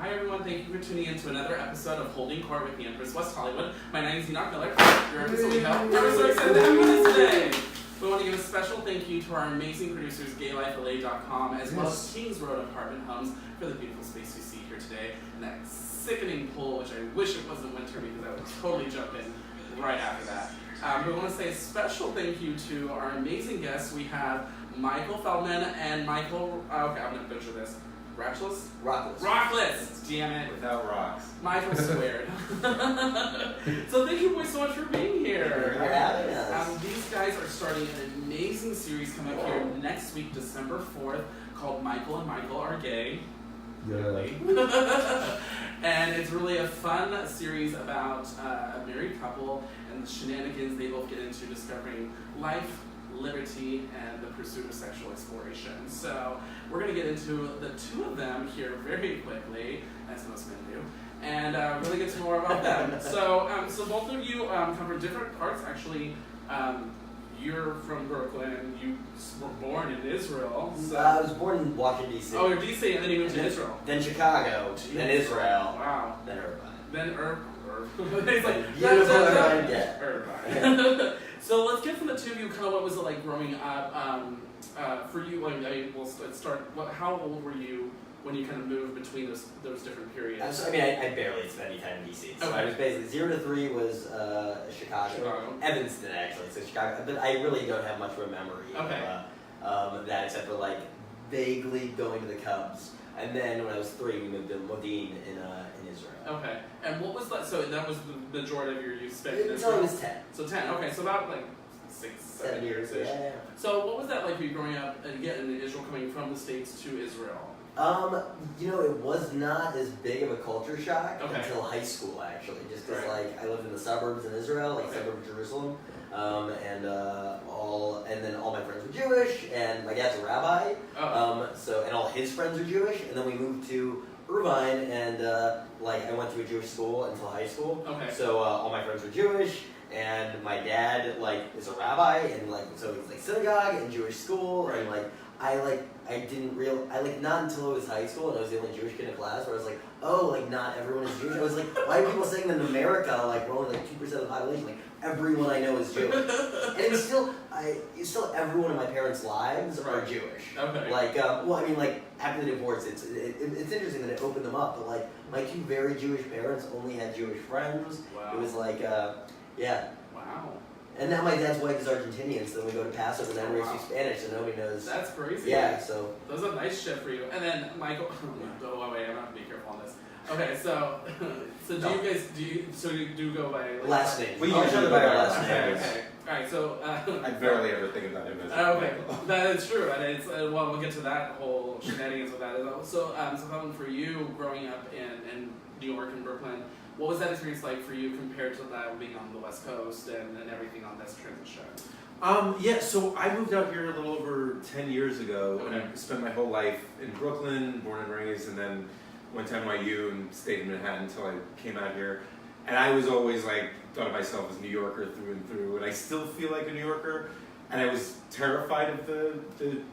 Hi everyone, thank you for tuning in to another episode of Holding Court with the Empress West Hollywood. My name is Enoch Miller, your Empress of WeHo. We're so excited to have you with us today. We want to give a special thank you to our amazing producers, GayLifeLA.com, as well as Kings Road Apartment Homes for the beautiful space you see here today. And that sickening pool, which I wish it wasn't winter because I would totally jump in right after that. We want to say a special thank you to our amazing guests. We have Michael Feldman and Michael, okay, I'm going to butcher this. Rachlis? Rachlis! Damn it. Without rocks. Michael squared. So thank you boys so much for being here. For having us. These guys are starting an amazing series coming up here next week, December 4th, called Michael and Michael Are Gay. Really? And it's really a fun series about a married couple and the shenanigans they both get into discovering life, liberty, and the pursuit of sexual exploration. So we're going to get into the two of them here very quickly, as most men do, and really get to know more about them. So both of you come from different parts. Actually, you're from Brooklyn. You were born in Israel. So. I was born in Washington, D.C. Oh, you're D.C. and then you moved to Israel. Then Chicago. Jeez. Then Israel. Wow. Then Irvine. Then Irvine. It's like Beautiful Irvine. Yeah. Irvine. So let's get from the two of you. Kind of what was it like growing up for you? Like, we'll start. How old were you when you kind of moved between those different periods? I barely spent any time in D.C. So I was basically 0 to 3 was Chicago. Evanston, actually. So Chicago. But I really don't have much of a memory of that, except for like vaguely going to the Cubs. And then when I was 3, we moved to Modin in Israel. Okay. And what was that? So that was the majority of your youth spent in Until Israel? I was 10. So 10. Okay. So about like 6, 7 years. Yeah. So what was that like for you growing up again in Israel, coming from the States to Israel? It was not as big of a culture shock until high school, actually. Just because, I lived in the suburbs in Israel, suburb of Jerusalem, and then all my friends were Jewish, and my dad's a rabbi, and all his friends are Jewish, and then we moved to Irvine, and I went to a Jewish school until high school. Okay. So all my friends were Jewish, and my dad is a rabbi, and so it's synagogue and Jewish school, and not until it was high school and I was the only Jewish kid in class where I was like, not everyone is Jewish. I was like, why are people saying that in America, we're only 2% of the population, everyone I know is Jewish. And it's still everyone in my parents' lives are Jewish. Okay. After the divorce, it's interesting that it opened them up, but my 2 very Jewish parents only had Jewish friends. Wow. It was yeah. Wow. And now my dad's wife is Argentinian, so then we go to Passover and everybody speaks Spanish, so nobody knows. That's crazy. Yeah, so. That was a nice shift for you. And then, Michael, wait, I'm going to have to be careful on this. Okay, so you do go by last name? We usually by our last names. Okay. Alright, so. I barely ever think about him as okay, that is true. And it's, we'll get to that whole shenanigans with that as well. So, for you, growing up in New York and Brooklyn, what was that experience like for you compared to that being on the West Coast and everything on this transition? So I moved out here a little over 10 years ago, and I spent my whole life in Brooklyn, born and raised, and then went to NYU and stayed in Manhattan until I came out here. And I was always thought of myself as a New Yorker through and through, and I still feel like a New Yorker. And I was terrified of the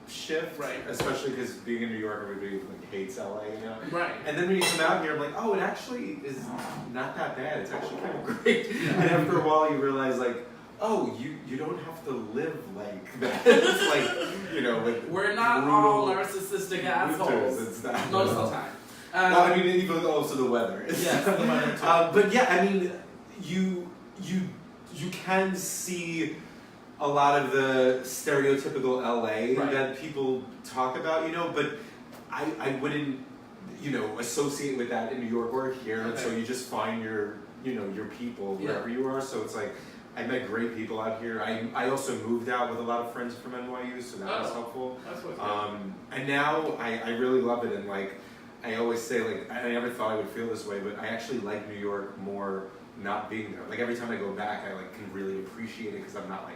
shift, especially because being in New York, everybody hates LA, Right. And then when you come out here, I'm like, oh, it actually is not that bad. It's actually kind of great. Yeah. And after a while, you realize oh, you don't have to live like that. It's we're not all narcissistic assholes. It's not, most of the time. Even also the weather. Yes, the weather too. But yeah, you can see a lot of the stereotypical LA that people talk about, but I wouldn't, associate with that in New York or here. And so you just find your people wherever you are. So it's I met great people out here. I also moved out with a lot of friends from NYU, so that was helpful. That's what's good. And now I really love it. And I always say, I never thought I would feel this way, but I actually like New York more not being there. Every time I go back, I can really appreciate it because I'm not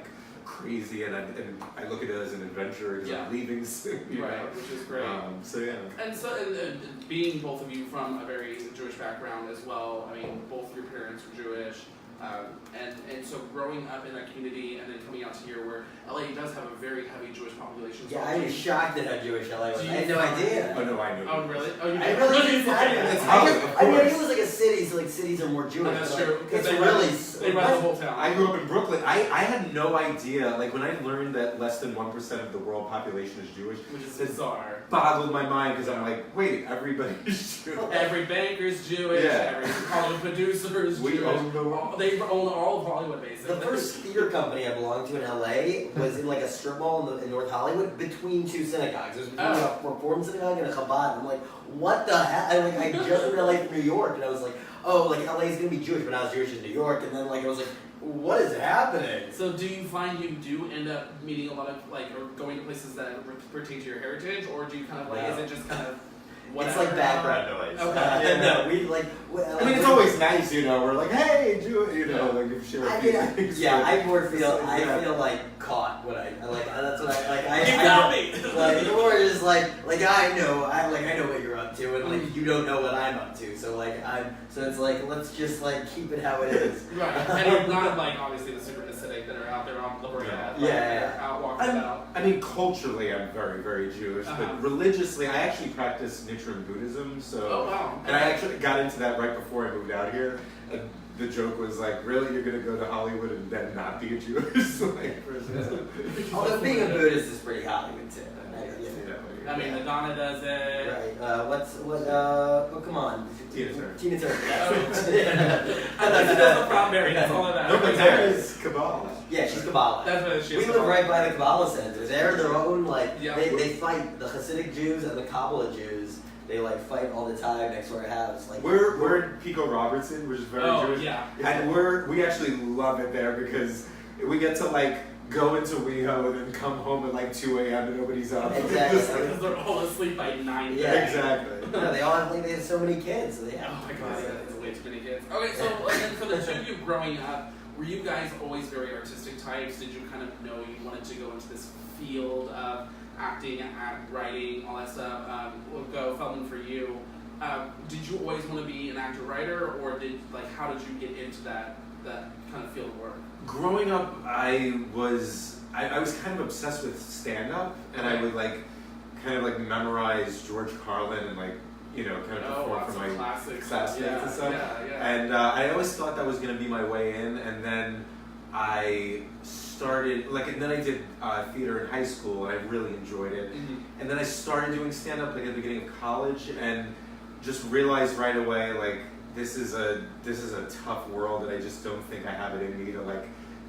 crazy, and I look at it as an adventure because I'm leaving soon. Which is great. And being both of you from a very Jewish background as well, both your parents are Jewish. And so growing up in that community and then coming out to here where LA does have a very heavy Jewish population. Yeah, I was shocked at how Jewish LA was. I had no idea. Oh no, I knew. Oh really? Oh, you I really didn't. I knew it was like a city, so like cities are more Jewish. That's true. It's they really run the whole town. I grew up in Brooklyn. I had no idea. Like when I learned that less than 1% of the world population is Jewish, which is bizarre. Boggled my mind because I'm like, wait, everybody's Jewish. Every banker's Jewish. Yeah. Every Hollywood producer is Jewish. They own all of Hollywood, basically. The first theater company I belonged to in LA was in like a strip mall in North Hollywood between two synagogues. It was between a Reform synagogue and a Chabad. I'm like, what the hell? I just moved to LA from New York, and I was like, oh, like LA is gonna be Jewish, but now it's Jewish in New York, and then like I was like, what is happening? So do you find you do end up meeting a lot of like or going to places that pertain to your heritage, or do you kind of like is it just kind of whatever? It's like background noise. Okay. No, we like. I mean, it's always nice, you know. We're like, hey, you know, like if share a few things. Yeah, I more feel. I feel like caught when I like. That's what I like. You got me. Like, or just like I know what you're up to, and like you don't know what I'm up to. So like so it's like let's just like keep it how it is. Right, and you're not like obviously the super acidic that are out there on the board. Yeah. Out walking about. I mean, culturally, I'm very, very Jewish, but religiously, I actually practice Nichiren Buddhism. So, oh wow. And I actually got into that right before I moved out here. And the joke was like, really, you're gonna go to Hollywood and then not be a Jewish? Like, although being a Buddhist is pretty Hollywood too. I mean, Madonna does it. Right. Oh, come on. Tina Turner. Tina Turner. I like to know the Proudberry. That's all of that. No, but there is Kabbalah. Yeah, she's Kabbalah. That's what she is. We live right by the Kabbalah Center. They're their own, like, yeah. they fight, the Hasidic Jews and the Kabbalah Jews, they, like, fight all the time next to our house. Like, we're in Pico Robertson, which is very Jewish. Yeah. And we actually love it there because we get to, like, go into WeHo and then come home at like 2 a.m. and nobody's up. Exactly. Because they're all asleep by 9. Yeah, exactly. No, they have so many kids. So they have oh my god, that's way too many kids. Okay, so then for the two of you growing up, were you guys always very artistic types? Did you kind of know you wanted to go into this field of acting, writing, all that stuff? We'll go, Feldman, for you. Did you always want to be an actor-writer, or how did you get into that kind of field of work? Growing up, I was kind of obsessed with stand-up, and I would kind of memorize George Carlin and kind of perform for my classmates and stuff. Yeah. And I always thought that was going to be my way in, and then I started and then I did theater in high school, and I really enjoyed it. Mm-hmm. And then I started doing stand-up at the beginning of college, and just realized right away this is a tough world, and I just don't think I have it in me to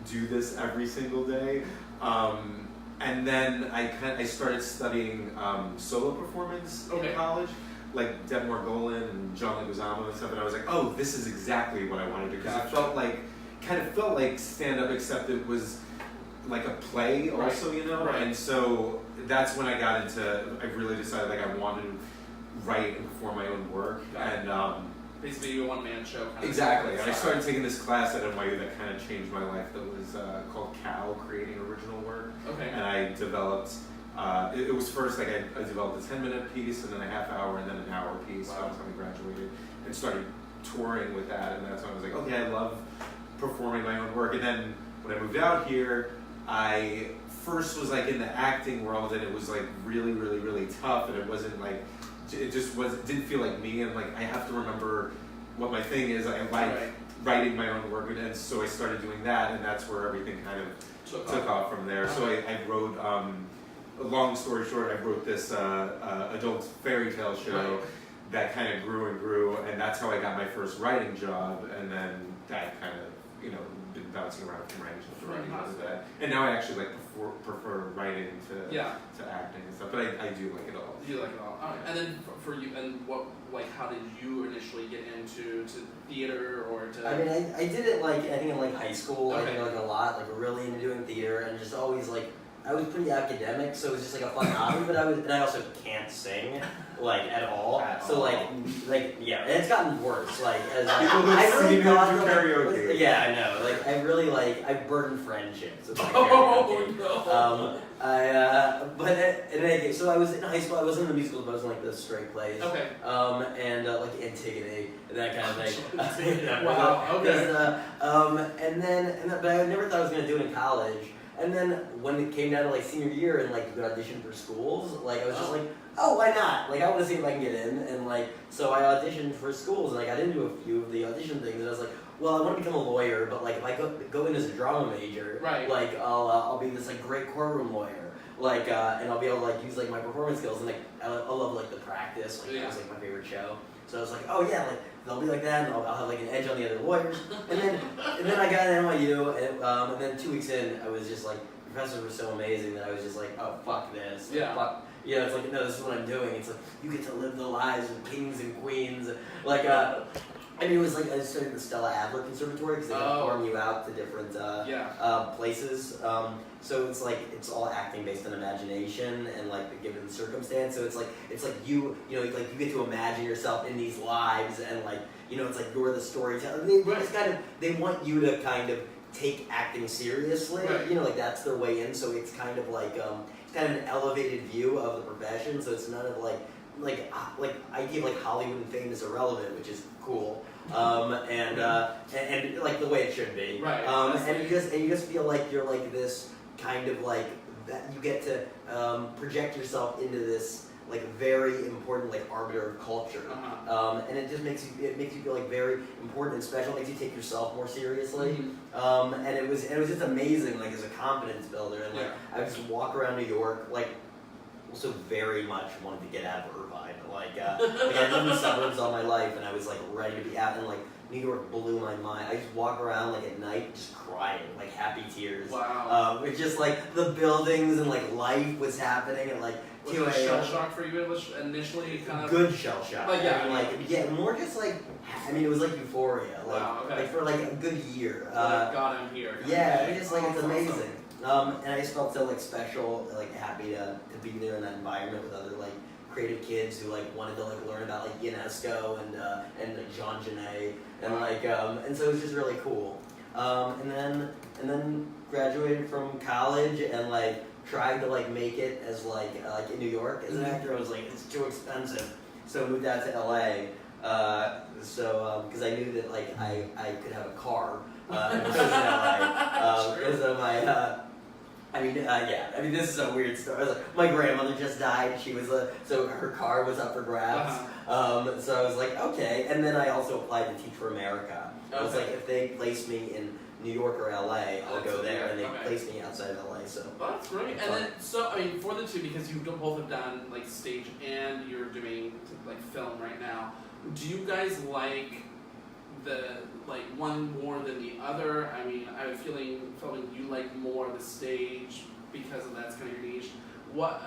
do this every single day. And then I started studying solo performance in college, like Deb Margolin and John Leguizamo and stuff. And I was like, oh, this is exactly what I want to do, because it felt like stand-up, except it was like a play also, you know. Right. And so that's when I really decided I wanted to write and perform my own work. And basically a one-man show. Exactly. And I started taking this class at NYU that kind of changed my life. That was called CAL, Creating Original Work. Okay. And I developed. It was first I developed a 10-minute piece, and then a half hour, and then an hour piece. Wow. By the time I graduated, and started touring with that. And that's when I was like, okay, I love performing my own work. And then when I moved out here, I first was in the acting world, and it was really, really, really tough, and it wasn't it just didn't feel like me, and I have to remember what my thing is. I like writing my own work, and so I started doing that, and that's where everything kind of took off from there. So I wrote, long story short, I wrote this adult fairy tale show that kind of grew and grew, and that's how I got my first writing job, and then that kind of, been bouncing around from writing to writing after that. And now I actually prefer writing to acting and stuff, but I do like it all. You like it all. All right. And then for you, and how did you initially get into theater or to? I mean, I did it I think in high school. I did a lot, really into doing theater, and just always I was pretty academic, so it was just like a fun hobby. But I also can't sing like at all. So like yeah, and it's gotten worse. Like as I really thought karaoke. Yeah, I know. Like I really I burdened friendships with my karaoke. Oh no. But in any case, so I was in high school. I wasn't in the musicals, but I was in like the straight plays. Okay. And like Antigone and that kind of thing. Wow. Okay. But I never thought I was gonna do it in college. And then when it came down to like senior year and like you could audition for schools, like I was just like, oh, why not? Like I want to see if I can get in. And like so I auditioned for schools and I got into a few of the audition things. And I was like, well, I want to become a lawyer, but like if I go in as a drama major, right. like I'll be this like great courtroom lawyer. Like and I'll be able to like use like my performance skills and like I love like the practice. Like that was like my favorite show. So I was like, oh yeah, like they'll be like that, and I'll have like an edge on the other lawyers. And then I got into NYU, and then 2 weeks in, I was just like, professors were so amazing that I was just like, oh fuck this, yeah, fuck. Yeah, it's like no, this is what I'm doing. It's like you get to live the lives of kings and queens. Like I mean, it was like I studied at the Stella Adler Conservatory because they farm you out to different places. So it's like it's all acting based on imagination and like the given circumstance. So it's like you get to imagine yourself in these lives and like it's like you're the storyteller. They want you to kind of take acting seriously. Right. Like that's their way in. So it's kind of like it's kind of an elevated view of the profession. So it's none of like idea of like Hollywood and fame is irrelevant, which is cool, and like the way it should be, right? And you just feel like you're like this kind of like that you get to project yourself into this like very important like arbiter of culture, and it just makes you feel like very important and special. It makes you take yourself more seriously, and it was just amazing like as a confidence builder. And like I would just walk around New York like. Also very much wanted to get out of Irvine. Like I lived in the suburbs all my life, and I was like ready to be out. And like New York blew my mind. I just walk around like at night, just crying, like happy tears. Wow. It's just like the buildings and like life was happening, and like was it shell shock for you initially? Kind of good shell shock. Like more just like it was like euphoria. Like like for like a good year. God, I'm here. Yeah, it's just like it's amazing. And I just felt so like special, like happy to be there in that environment with other like creative kids who like wanted to like learn about like UNESCO and like Jean Genet and like and so it was just really cool. And then graduated from college and like tried to like make it as like in New York as an actor. I was like it's too expensive, so I moved out to LA. Because I knew that like I could have a car because in LA because of my. I mean, this is a weird story. My grandmother just died. She was so her car was up for grabs. So I was like, okay. And then I also applied to Teach for America. I was like, if they place me in New York or LA, I'll go there. And they placed me outside of LA. So that's great. And then, so I mean, for the two, because you both have done like stage and you're doing like film right now. Do you guys like one more than the other? I mean, I have a feeling you like more the stage because of that's kind of your niche. What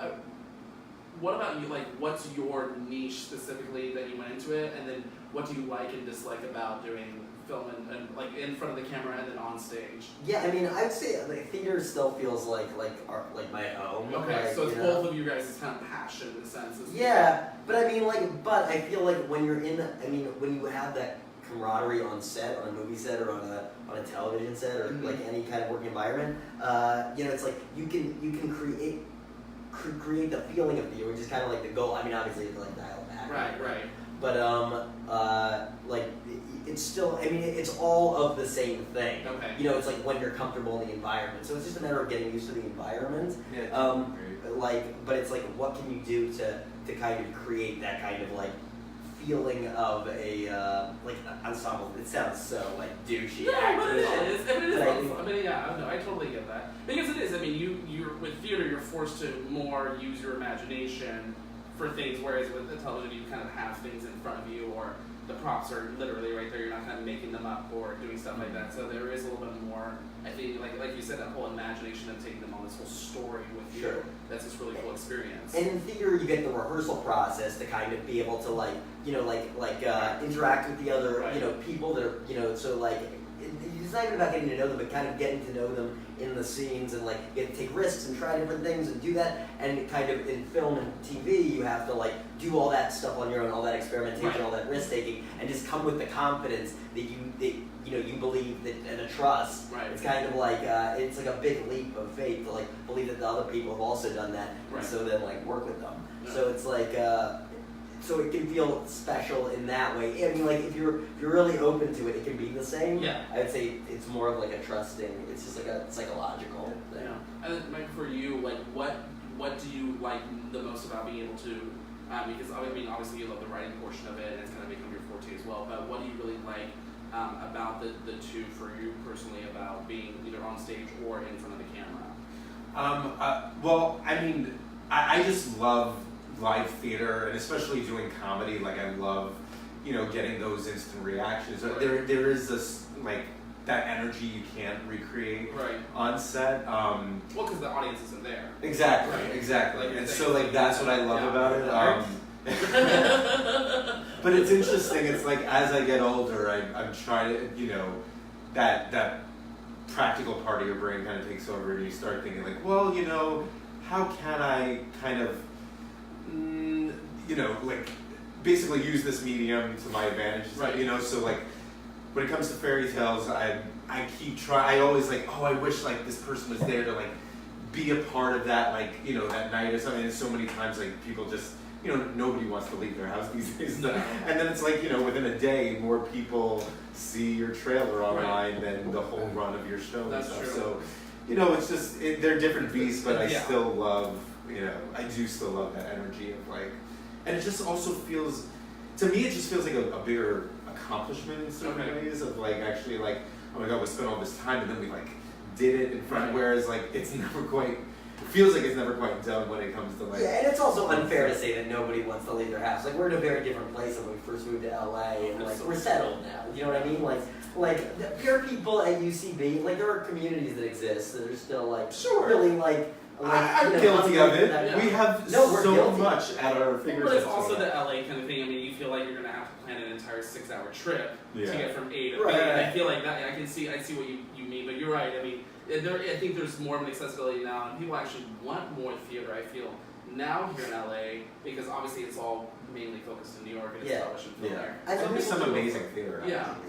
about you? Like, what's your niche specifically that you went into it, and then what do you like and dislike about doing film and like in front of the camera and then on stage? Yeah, I mean, I'd say like theater still feels like art, like my home. Okay, like, so it's both of you guys' kind of passion in a sense. But I mean, but I feel like when you're when you have that camaraderie on set, on a movie set, or on a television set, or like any kind of work environment, it's like you can create the feeling of theater, which is kind of like the goal. I mean, obviously you have to like dial back. Right. But it's still. I mean, it's all of the same thing. Okay. It's like when you're comfortable in the environment. So it's just a matter of getting used to the environment. Yeah. But it's like, what can you do to kind of create that kind of like feeling of a like ensemble. It sounds so like douchey. No, but it is. I mean, I totally get that because it is. I mean, you're with theater, you're forced to more use your imagination for things, whereas with the television, you kind of have things in front of you, or the props are literally right there. You're not kind of making them up or doing stuff like that. So there is a little bit more. I think, like you said, that whole imagination of taking them on this whole story with you. Sure. That's this really cool experience. And in theater, you get the rehearsal process to kind of be able to interact with the other, people that are, so like it's not even about getting to know them, but kind of getting to know them in the scenes and like you get to take risks and try different things and do that. And kind of in film and TV, you have to like do all that stuff on your own, all that experimentation, all that risk taking, and just come with the confidence that you believe that and a trust. Right. It's kind of like it's like a big leap of faith to like believe that the other people have also done that, and so then like work with them. Yeah. So it's like. So it can feel special in that way. I mean, like if you're really open to it, it can be the same. Yeah. I would say it's more of like a trusting. It's just like a psychological thing. Yeah. And then, Mike, for you, like what do you like the most about being able to? Because I mean, obviously you love the writing portion of it, and it's kind of become your forte as well. But what do you really like about the two for you personally about being either on stage or in front of the camera? Well, I mean, I just love live theater, and especially doing comedy. Like I love, getting those instant reactions. Right. There is this like that energy you can't recreate on set. Well, because the audience isn't there. Exactly, exactly. Like and so like that's what I love about it. But it's interesting. It's like as I get older, I'm trying to, that practical part of your brain kind of takes over, and you start thinking like, well, how can I kind of like basically use this medium to my advantage, so like when it comes to fairy tales, I keep trying. I always like, I wish like this person was there to like be a part of that, like that night or something. And so many times like people just nobody wants to leave their house these days, and then it's like within a day more people see your trailer online than the whole run of your show. That's and stuff. true. So it's just they're different beasts, but I still love. I do still love that energy of like, and it just also feels, to me, it just feels like a bigger accomplishment in certain ways of like actually like, oh my god, we spent all this time and then we like did it in front. Whereas like it feels like it's never quite done when it comes to like. Yeah, and it's also unfair to say that nobody wants to leave their house. Like we're in a very different place when we first moved to LA, and like we're settled now. You know what I mean? Like there are people at UCB, like there are communities that exist that are still like really like. I'm guilty of it. We have so much at our fingertips. But it's also the LA kind of thing. I mean, you feel like you're going to have to plan an entire 6-hour trip to get from A to B. I feel like that. I see what you mean, but you're right. I mean, I think there's more of an accessibility now, and people actually want more theater. I feel now here in LA because obviously it's all mainly focused in New York and it's television film there. There's some amazing theater.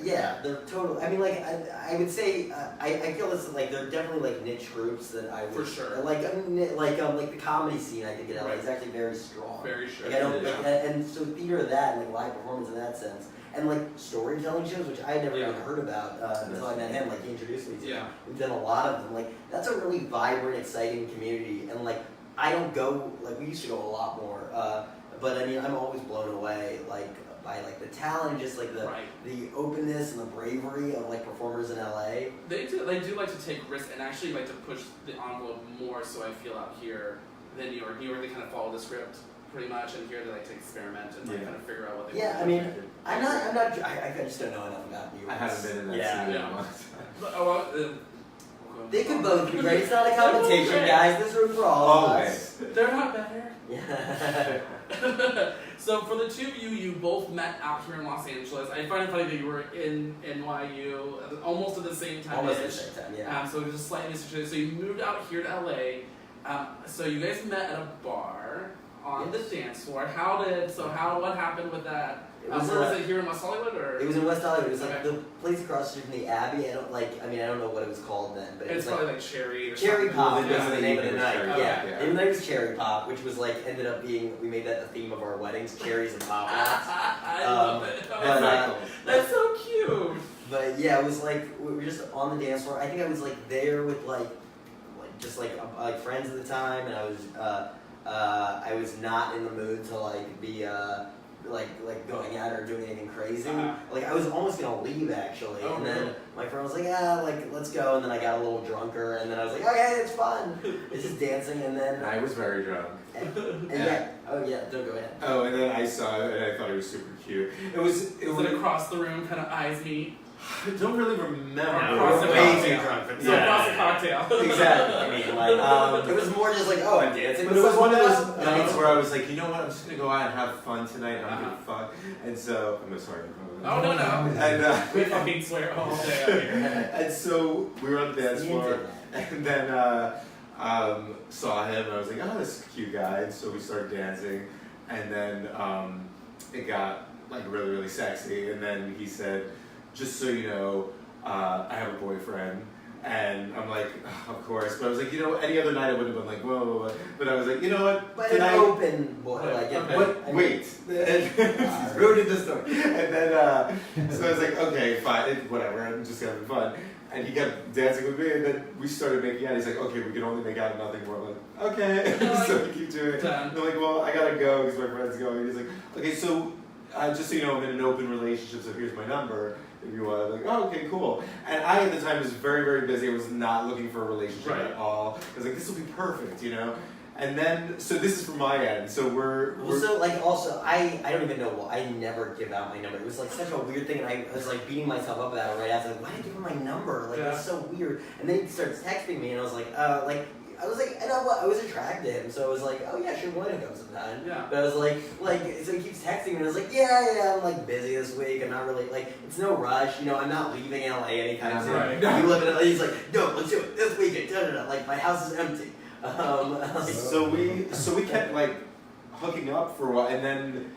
Yeah, they're totally. I mean, like I would say I feel this like there are definitely like niche groups that I would for sure like the comedy scene I think in LA is actually very strong. Very sure. Like, and so theater that and like live performance in that sense. And like storytelling shows, which I had never even heard about until I met him. Like he introduced me to. Yeah. We've done a lot of them. Like that's a really vibrant, exciting community. And like I don't go like we used to go a lot more. But I mean, I'm always blown away like by like the talent, just like the openness and the bravery of like performers in LA. They do like to take risks and actually like to push the envelope more. So I feel out here than New York. New York, they kind of follow the script pretty much, and here they like to experiment and like kind of figure out what they want to do. I mean, I'm not. I just don't know enough about New York. I haven't been in that scene. They could both be great. It's not a competition, guys. This room for all of us. They're not better. Yeah. So for the two of you, you both met out here in Los Angeles. I find it funny that you were in NYU almost at the same time. Almost at the same time, yeah. So it was just slightly situated. So you moved out here to LA. So you guys met at a bar on the dance floor. What happened with that? Was it here in West Hollywood or? It was in West Hollywood. It was like the place across the street from the Abbey. I don't know what it was called then, but it's probably like Cherry or Cherry something. Pop was the name of the night. Yeah. The name was Cherry Pop, which was like ended up being we made that the theme of our weddings, cherries and pop rocks. I love it. That's so cute. But yeah, it was like we were just on the dance floor. I think I was like there with like friends at the time, and I was not in the mood to like be like going out or doing anything crazy. Like I was almost gonna leave actually, and then my friend was like, let's go, and then I got a little drunker, and then I was like, okay, it's fun. It's just dancing, and then I was very drunk. don't go ahead. Oh, and then I saw it and I thought it was super cute. It was across the room, kind of eyes meet. I don't really remember. Across the cocktail. So across the cocktail. Exactly. I mean, like, it was more just like, oh, I'm dancing. But it was one of those nights where I was like, you know what? I'm just gonna go out and have fun tonight. And I'm gonna fuck. And so I'm sorry. Oh no. And we fucking swear all day up here. And so we were on the dance floor, and then saw him, and I was like, oh, this is a cute guy. And so we started dancing, and then it got like really, really sexy. And then he said, just so you know, I have a boyfriend. And I'm like, oh, of course. But I was like, any other night I would have been like, whoa. But I was like, you know what? But an open boy, wait. Ruined the story. And then, so I was like, okay, fine, whatever. I'm just having fun. And he kept dancing with me, and then we started making out. He's like, okay, we can only make out, nothing more. I'm like, okay. So we keep doing it. I'm like, well, I gotta go because my friend's going. He's like, okay, so just so you know, I'm in an open relationship, so here's my number. If you want, like, oh, okay, cool. And I, at the time, was very, very busy. I was not looking for a relationship at all. I was like, this will be perfect, And then, so this is from my end. So we're so, like, also, I don't even know. I never give out my number. It was, like, such a weird thing, and I was, like, beating myself up about it right after. Like, why did I give him my number? Like, it's so weird. And then he starts texting me, and I was like, and I was attracted to him, so I was like, oh yeah, sure, why don't come sometime? Yeah. But I was like, so he keeps texting me, and I was like, yeah, I'm like busy this week. I'm not really it's no rush, I'm not leaving LA anytime soon. Right. You live in LA, he's like, no, let's do it this weekend. Like my house is empty. So we kept like hooking up for a while, and then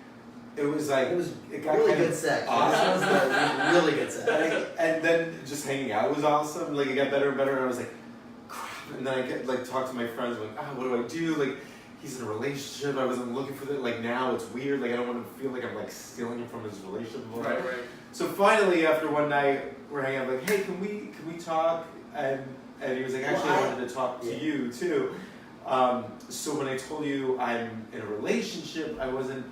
it got really good sex. Awesome. Really good sex. And then just hanging out was awesome. Like it got better and better, and I was like, and then I get talk to my friends, like, what do I do? Like, he's in a relationship. I wasn't looking for that. Like now it's weird. Like I don't want to feel like I'm like stealing him from his relationship. Right. So finally, after one night, we're hanging out. Like, hey, can we talk? And he was like, actually, I wanted to talk to you too. So when I told you I'm in a relationship, I wasn't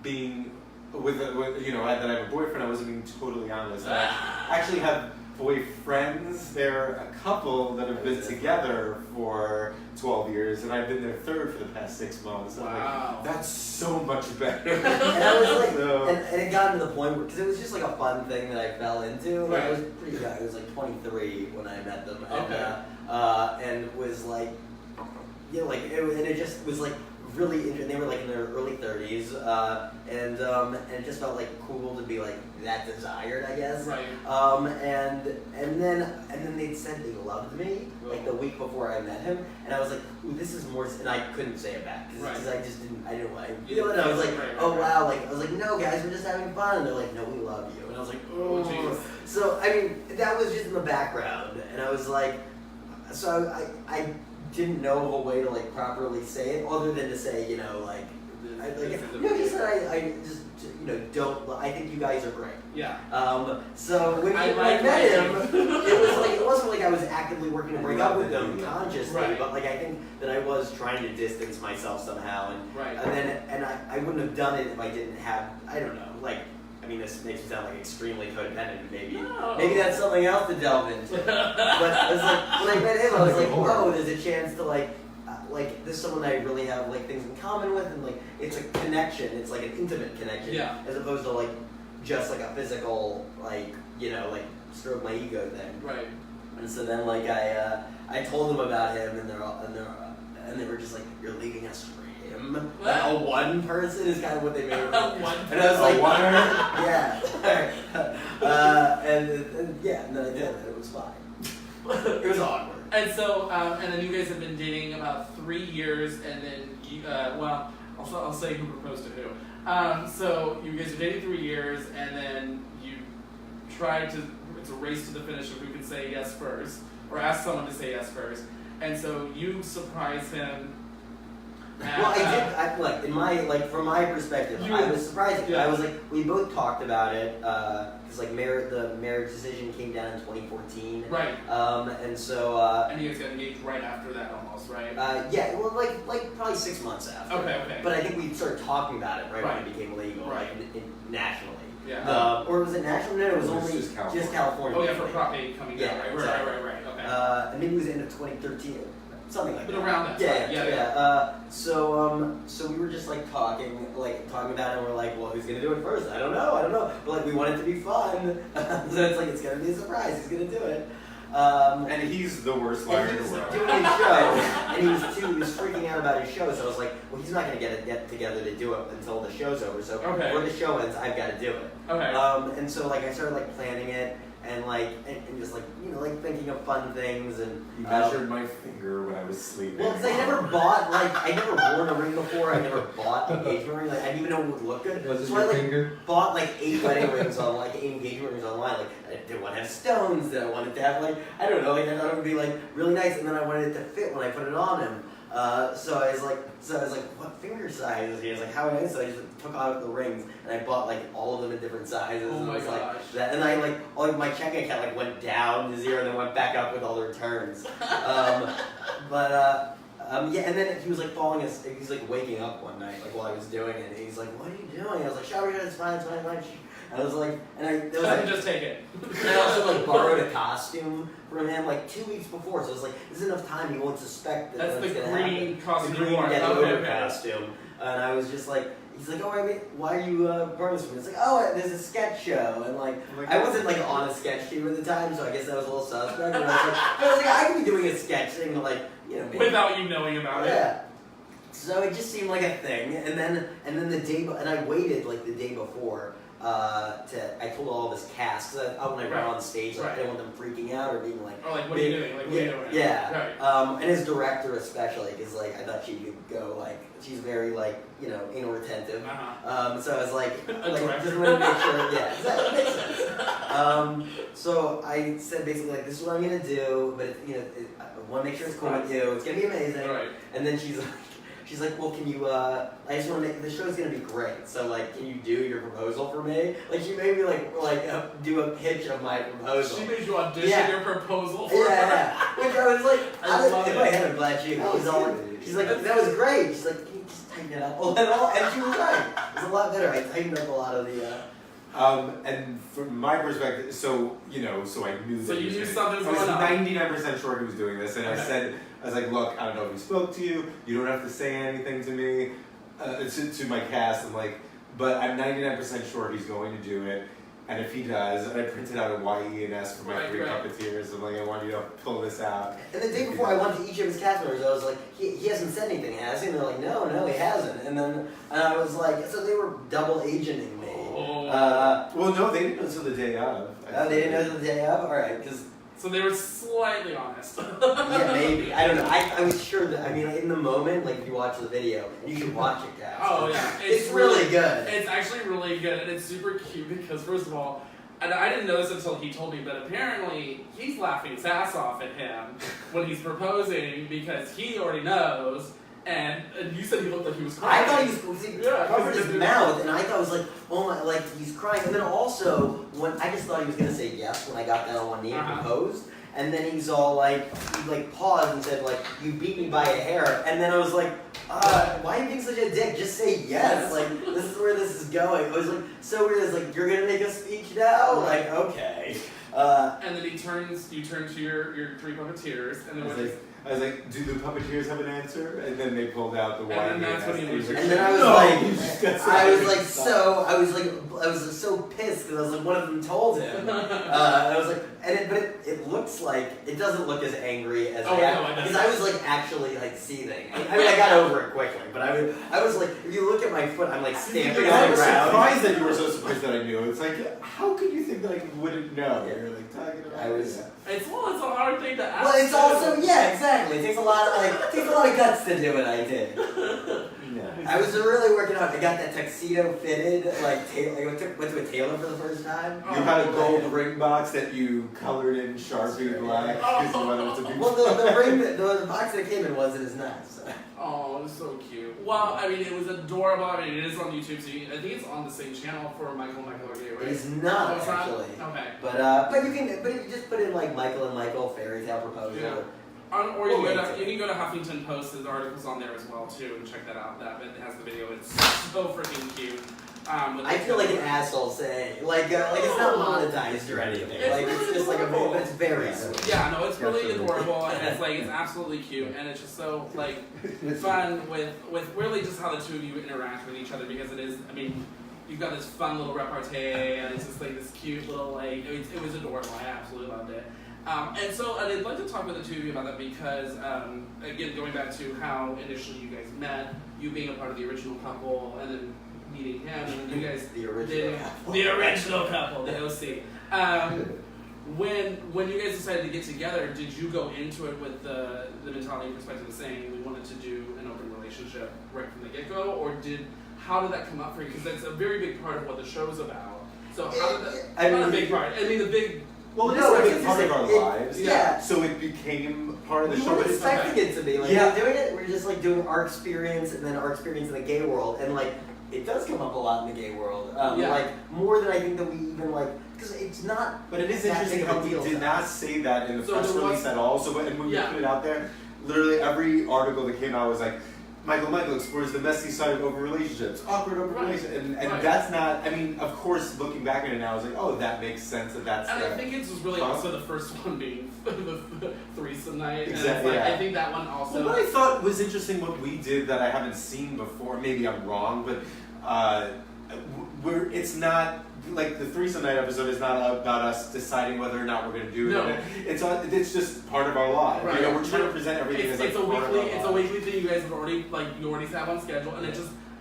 being with that I have a boyfriend. I wasn't being totally honest. I actually have boyfriends. They're a couple that have been together for 12 years, and I've been their third for the past 6 months. Wow. Like, that's so much better. And I was like, and it got to the point where, because it was just like a fun thing that I fell into. Like, I was pretty young. I was like 23 when I met them. And was like, and it just was like really interesting. They were like in their early 30s, and it just felt like cool to be like that desired, I guess. Right. And then they said they loved me like the week before I met him, and I was like, ooh, this is more, and I couldn't say it back because I just didn't want to feel it. And I was like, wow, like I was like, no guys, we're just having fun. And they're like, no, we love you. And I was like, oh, jeez. So I mean, that was just in the background, and I was like, so I didn't know of a way to like properly say it other than to say, he said I just don't. I think you guys are great. Yeah. So when I met him, it wasn't like I was actively working to break up with them consciously, but like I think that I was trying to distance myself somehow, and I wouldn't have done it if I didn't have, I don't know, like. I mean, this makes me sound like extremely codependent. Maybe that's something else to delve into. But I was like, when I met him, I was like, whoa, there's a chance to like this is someone I really have like things in common with, and like it's a connection. It's like an intimate connection, as opposed to like just like a physical like stroke my ego thing. Right. And so then like I told them about him, and they were just like, you're leaving us for him. A one person is kind of what they made it. And I was like, yeah. And then I did it. It was fine. It was awkward. And so, and then you guys have been dating about 3 years, and then you, I'll say who proposed to who. So you guys are dating 3 years, and then you tried to, it's a race to the finish of who can say yes first, or ask someone to say yes first. And so you surprise him. Well, I did. From my perspective, I was surprised. I was like, we both talked about it because the marriage decision came down in 2014. Right. And so. And you guys got engaged right after that, almost, right? Yeah. Well, like probably 6 months after. Okay. But I think we started talking about it when it became legal, nationally. Yeah. Or was it national? No, it was only just California. Oh yeah, for prop 8 coming down. Right. Okay. And maybe it was the end of 2013. something like but that. around that. Yeah. So we were just like talking about it, and we're like, well, who's gonna do it first? I don't know. But like, we want it to be fun, so it's gonna be a surprise. He's gonna do it. And he's the worst liar in the world. Doing his show, and he was freaking out about his show. So I was like, well, he's not gonna get together to do it until the show's over. So before the show ends, I've got to do it. Okay. And so like I started like planning it. And like, and just like, like thinking of fun things and... You measured my finger when I was sleeping. Well, because I never bought, I never worn a ring before. I never bought an engagement ring. Like, I didn't even know it would look good. Was it so your I finger? Bought 8 wedding rings on, 8 engagement rings online. Like, did I want to have stones? Did I want it to have, I don't know, I thought it would be, really nice. And then I wanted it to fit when I put it on him. So I was like, what finger size is he? I was like, how am I? So I just took out the rings and I bought all of them in different sizes. Oh my and gosh. And I all my checking account went down to 0 and then went back up with all the returns. Yeah, and then he was falling asleep. He's waking up one night while I was doing it. And he's like, what are you doing? I was like, shower, it's fine. And I was like, just take it. And I also borrowed a costume from him 2 weeks before, so I was like, there's enough time he won't suspect that that's the gonna green happen. costume. The green costume. And I was just like, he's like, oh, why are you borrowing this from me? It's like, oh, there's a sketch show, and I wasn't on a sketch team at the time, so I guess that was a little suspect. And I was like, I could be doing a sketch thing, maybe. Without you knowing about it. Yeah. So it just seemed like a thing, and then the day, and I waited the day before. I told all this cast, because when I went on stage, I didn't want them freaking out or being what are you doing? What are you doing? Yeah. Right. And his director especially, because I thought she could go she's very anal retentive. So I was just want to make sure, that makes sense. So I said basically this is what I'm gonna do, but I want to make sure it's cool with you. It's gonna be amazing. Right. And then she's like, well, can you, I just want to the show's going to be great, so, can you do your proposal for me? She made me, do a pitch of my proposal. She made you audition your proposal for her? Yeah. Which I was like, in my head, I'm glad she was all she's like, that was great. She's like, can you just tighten it up a little? And she was right. It was a lot better. I tightened up a lot of the, and from my perspective, so I knew that. So you knew something was going on. 99% sure he was doing this, and I was like, look, I don't know if he spoke to you. You don't have to say anything to me, to my cast. But I'm 99% sure he's going to do it. And if he does, and I printed out a YE and asked for my 3 puppeteers. I'm like, I want you to pull this out. And the day before I went to each of his cast members, I was like, he hasn't said anything, has he? And they're like, no, he hasn't. And I was like, so they were double agenting me. Oh. Well, no, they didn't know until the day of. They didn't know until the day of? Alright, because... So they were slightly honest. Yeah, maybe. I don't know. I was sure that, in the moment, if you watch the video, and you should watch it, guys. Oh, yeah. It's really good. It's actually really good, and it's super cute because, first of all, and I didn't know this until he told me, but apparently he's laughing his ass off at him when he's proposing because he already knows. And you said he looked like he was crying. I thought he covered his mouth, and I thought it was oh my, he's crying. And then also, I just thought he was gonna say yes when I got down on one knee and proposed. And then he's all he paused and said you beat me by a hair. And then I was like, why are you being such a dick? Just say yes. This is where this is going. It was so weird. It's you're gonna make a speech now? Okay. And then you turn to your 3 puppeteers, and then I was like, do the puppeteers have an answer? And then they pulled out the one. And then that's when he was. And then I was I was so pissed because I was like, one of them told him. And I was like, but it looks it doesn't look as angry as because I was actually seething. I got over it quickly, but I was if you look at my foot, I'm stamping on the ground. I was surprised that you were so surprised that I knew. It's how could you think that I wouldn't know? Yeah. You're talking about. It's a hard thing to ask. Well, it's also exactly. It takes a lot of guts to do what I did. Yeah. I was really working out. I got that tuxedo fitted. I went to a tailor for the first time. You had a gold ring box that you colored in Sharpie black because you wanted it to be. Well, the box that it came in wasn't as nice. Oh, it was so cute. Well, it was adorable. It is on YouTube, so I think it's on the same channel for Michael and Michael Rachlis, right? It's not it's actually. Not? Okay. But if you just put in Michael and Michael fairy tale proposal. Yeah. Or you can go to Huffington Post. There's articles on there as well too, and check that out. That it has the video. It's so freaking cute. I feel like an asshole saying, like it's not monetized or anything. It's just like but it's very sweet. Yeah, no, it's really adorable, and it's absolutely cute, and it's just so fun with really just how the two of you interact with each other, because it is, you've got this fun little repartee, and it's just this cute little it was adorable. I absolutely loved it. And I'd like to talk with the two of you about that because, again, going back to how initially you guys met, you being a part of the original couple, and then meeting him, and then you guys the original couple, the OC. When you guys decided to get together, did you go into it with the mentality and perspective of saying we wanted to do an open relationship right from the get-go, or how did that come up for you? Because that's a very big part of what the show's about. So how did that? Not a big part. The big. Well, it is part of our lives. Yeah. So it became part of the show. We weren't expecting it to be. We're doing it. We're just doing our experience and then our experience in the gay world, and it does come up a lot in the gay world. More than I think that we even because it's not. But it is interesting how we did not say that in the press release at all. So when we put it out there, literally every article that came out was like, Michael explores the messy side of open relationships, awkward open relationships, and that's not. Of course, looking back at it now, I was like, oh, that makes sense. That's. And I think it's really also the first one being the threesome night. Exactly. And I think that one also. Well, what I thought was interesting, what we did that I haven't seen before. Maybe I'm wrong, but it's not. The threesome night episode is not about us deciding whether or not we're going to do it. No. It's just part of our life. Right. We're trying to present everything as it's a weekly thing you guys have already have on schedule, and I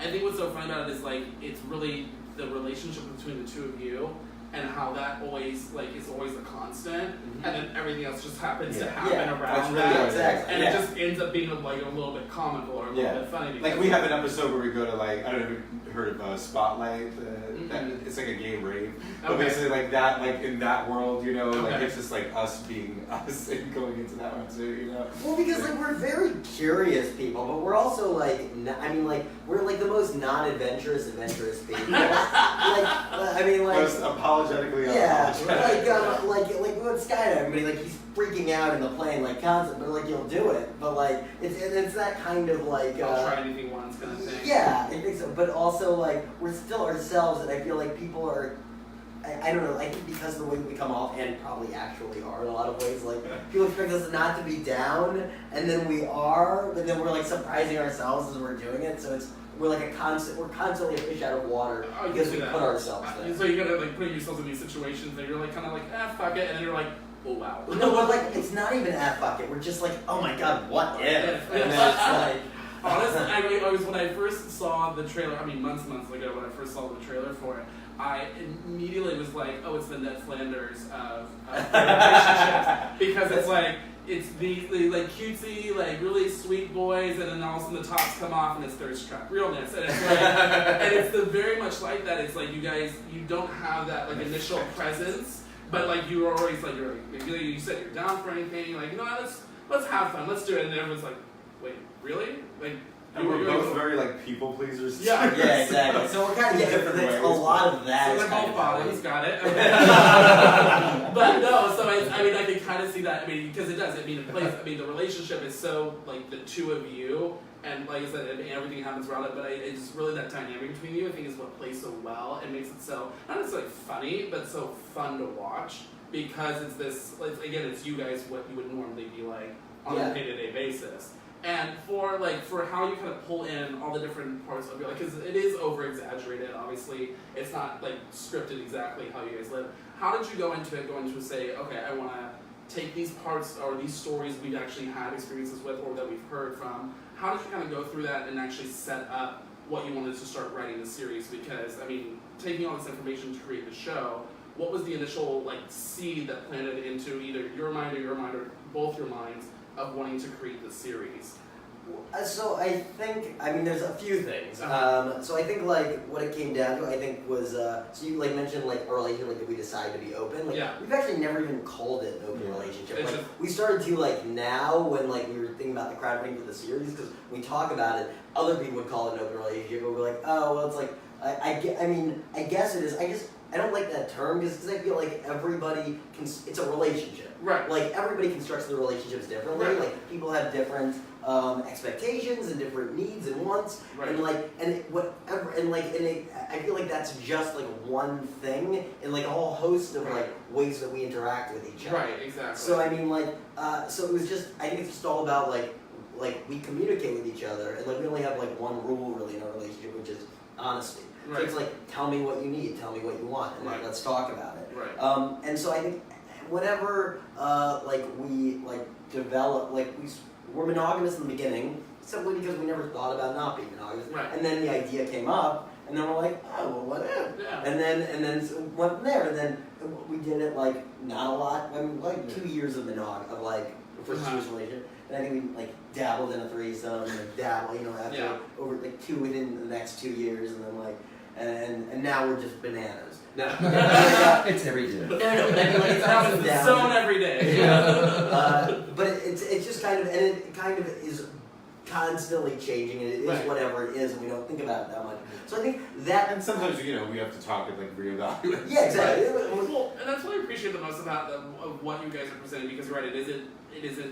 think what's so fun about it is it's really the relationship between the two of you, and how that always is always a constant, and then everything else just happens to happen around that, exactly. and it just ends up being a little bit comical or a little bit funny. We have an episode where we go to I don't know if you've heard of Spotlight. It's like a gay rave, but basically that in that world, it's just us being us and going into that one too, Well, because we're very curious people, but we're also we're the most non-adventurous people. Most apologetically unapologetic. With skydiving, he's freaking out in the plane constant, but you'll do it. But it's that kind of I'll try anything once kind of thing. Yeah, I think so. But also we're still ourselves, and I feel people are. I don't know. I think because of the way we come off, and probably actually are in a lot of ways, people expect us not to be down, and then we are, but then we're surprising ourselves as we're doing it. So we're constantly a fish out of water because we put ourselves there. So you gotta put yourselves in these situations that you're kind of fuck it, and then you're oh wow. No, but it's not even fuck it. We're just oh my god, what if? And then it's honestly, when I first saw the trailer, months ago when I first saw the trailer for it, I immediately was oh, it's the Ned Flanders of relationships, because it's these cutesy, really sweet boys, and then all of a sudden the tops come off and it's thirst trap realness, and it's and it's very much like that. It's you guys, you don't have that initial presence, but you are always you said you're down for anything, let's have fun, let's do it, and everyone's wait, really? And we're both very people pleasers. Yeah, exactly. So we're kind of different ways. A lot of that. So they're both bottoms, got it. But no, so I can kind of see that. Because it does. It plays. The relationship is so the two of you, and like I said, everything happens around it. But it's really that dynamic between you. I think is what plays so well. It makes it so not necessarily funny, but so fun to watch, because it's this. Again, it's you guys what you would normally be on a day-to-day basis. And for how you kind of pull in all the different parts of your life, because it is over exaggerated. Obviously, it's not scripted exactly how you guys live. How did you go into say, okay, I want to take these parts or these stories we've actually had experiences with or that we've heard from. How did you kind of go through that and actually set up what you wanted to start writing the series? Because taking all this information to create the show, what was the initial seed that planted into either your mind or both your minds of wanting to create this series? So I think, there's a few things. So I think what it came down to, I think was, so you mentioned earlier that we decided to be open. We've actually never even called it an open relationship. We started to now when we were thinking about the crowdfunding for the series, because we talk about it, other people would call it an open relationship, but we're oh well, it's I guess it is. I don't like that term because I feel everybody it's a relationship. Right. Everybody constructs their relationships differently. Right. People have different expectations and different needs and wants, and like I feel like that's just like one thing in like a whole host of like ways that we interact with each other. Right, exactly. So I mean, like, so it was just, I think it's just all about like we communicate with each other, and like we only have like one rule really in our relationship, which is honesty. Right. So it's like, tell me what you need, tell me what you want, and like, let's talk about it. Right. And so I think whenever like we like develop, like we're monogamous in the beginning, simply because we never thought about not being monogamous. Right. And then the idea came up, and then we're like, oh, well, whatever. Yeah. And then so went from there, and then we did it like not a lot. I mean, like 2 years of like first year's relationship, and I think we like dabbled in a threesome, and dabble, after over like 2 within the next 2 years, and then like and now we're just bananas. No. It's every day. It's up and down. Zone every day. But it's just kind of, and it kind of is constantly changing, and it is whatever it is, and we don't think about it that much. So I think that, and sometimes we have to talk and like reevaluate. Yeah, exactly. Well, and that's what I appreciate the most about of what you guys are presenting, because you're right, it isn't.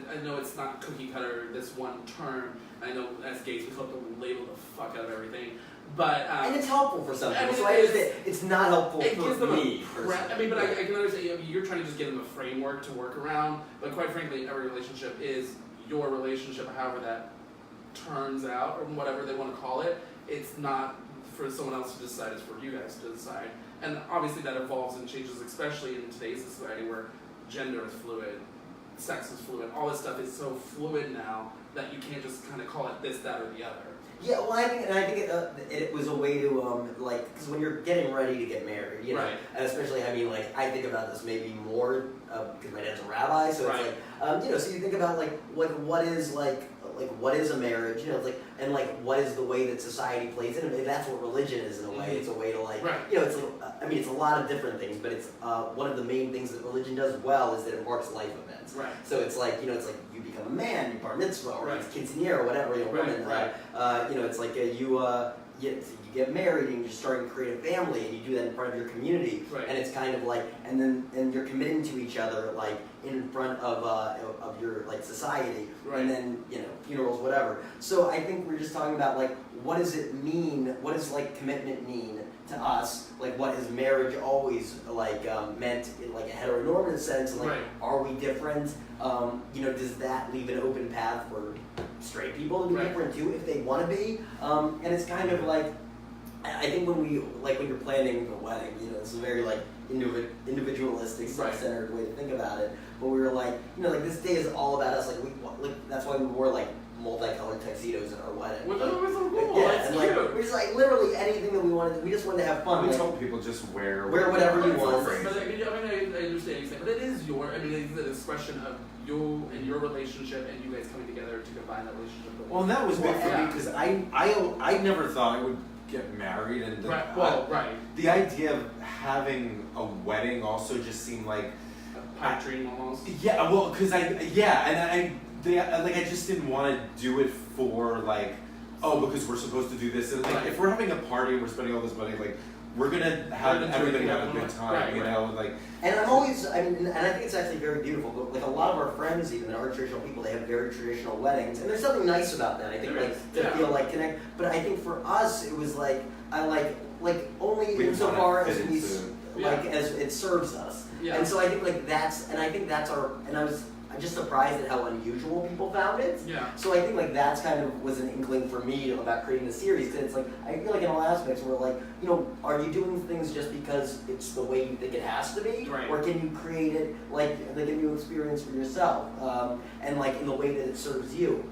I know it's not cookie cutter, this one term. I know as gays we love to label the fuck out of everything. But and it's helpful for some people. I mean, so I understand it's not helpful it for gives them me. I mean, but I can understand you're trying to just give them a framework to work around. But quite frankly, every relationship is your relationship, however that turns out, or whatever they want to call it. It's not for someone else to decide. It's for you guys to decide. And obviously that evolves and changes, especially in today's society where gender is fluid, sex is fluid. All this stuff is so fluid now that you can't just kind of call it this, that, or the other. Yeah, well, I think it was a way to like, because when you're getting ready to get married, right. And especially, I mean, like I think about this maybe more because my dad's a rabbi, so it's like, so you think about like what is what is a marriage, it's like, and like what is the way that society plays in it. Maybe that's what religion is in a way. It's a way to like, it's like, I mean, it's a lot of different things, but it's one of the main things that religion does well is that it marks life events. Right. So it's like, it's like you become a man, you bar mitzvah, or it's quinceanera, or whatever, woman. It's like you get married and you're starting to create a family, and you do that in front of your community, and it's kind of like, and you're committing to each other like in front of your like society, and then funerals, whatever. So I think we're just talking about like what does it mean? What does like commitment mean to us? Like what has marriage always like meant in like a heteronormative sense? And like are we different? Does that leave an open path for straight people to be different too if they want to be? And it's kind of like, I think when you're planning a wedding, it's a very like individualistic, self-centered way to think about it. But we were like, like this day is all about us. Like that's why we wore like multicolored tuxedos in our wedding. Well, that was so cool. Yeah, That's and cute. like we just like literally anything that we wanted. We just wanted to have fun. We told people just wear whatever you want. But I understand what you're saying, but it is it's the expression of you and your relationship, and you guys coming together to combine that relationship. Well, and that was big for me because I never thought I would get married, and the idea of having a wedding also just seemed like a pipe dream almost. Yeah, well, because I just didn't want to do it for like, because we're supposed to do this. And like, if we're having a party and we're spending all this money, like, we're gonna have everybody have a good time, like. And I'm always, and I think it's actually very beautiful. But like a lot of our friends, even are traditional people. They have very traditional weddings, and there's something nice about that. I think to feel like connect. But I think for us, it was like I like only insofar as we as it serves us. Yeah. And so I think I'm just surprised at how unusual people found it. Yeah. So I think like that's kind of was an inkling for me about creating the series, because it's like I feel like in all aspects we're like, are you doing things just because it's the way you think it has to be, or can you create it like a new experience for yourself, and like in the way that it serves you?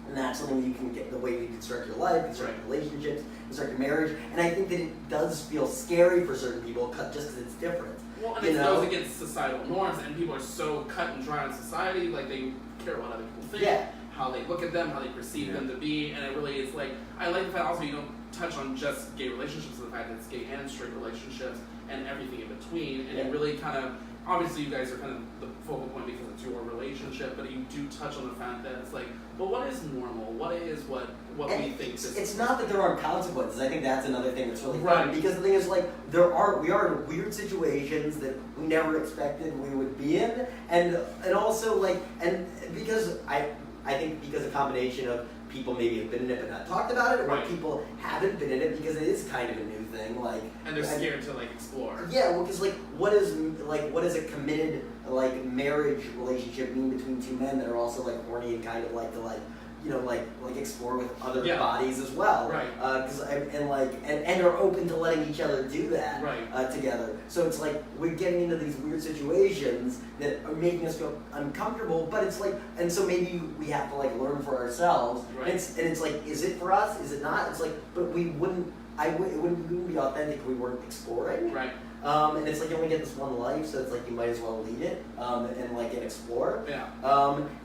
And that's something you can get the way you construct your life, construct your relationships, construct your marriage. And I think that it does feel scary for certain people just because it's different. Well, and it goes against societal norms, and people are so cut and dry in society, like they care what other people think, how they look at them, how they perceive them to be, and it really is like, I like the fact also you don't touch on just gay relationships, the fact that it's gay and straight relationships, and everything in between, and it really kind of, obviously you guys are kind of the focal point because it's your relationship, but you do touch on the fact that it's like, well, what is normal? What is what we think is... It's not that there aren't consequences. I think that's another thing that's really fun. Because the thing is, like, we are in weird situations that we never expected we would be in, and also, like, and because I I think because a combination of people maybe have been in it but not talked about it, or people haven't been in it because it is kind of a new thing, like. And they're scared to like explore. Yeah, well, because what is a committed like marriage relationship mean between two men that are also like horny and kind of like to like explore with other bodies as well, right? And are open to letting each other do that, together. So it's like we're getting into these weird situations that are making us feel uncomfortable, but it's like, and so maybe we have to like learn for ourselves. Right. And it's like, is it for us? Is it not? It's like, but we wouldn't. It wouldn't be authentic if we weren't exploring. Right. And it's like you only get this one life, so it's like you might as well lead it and explore. Yeah.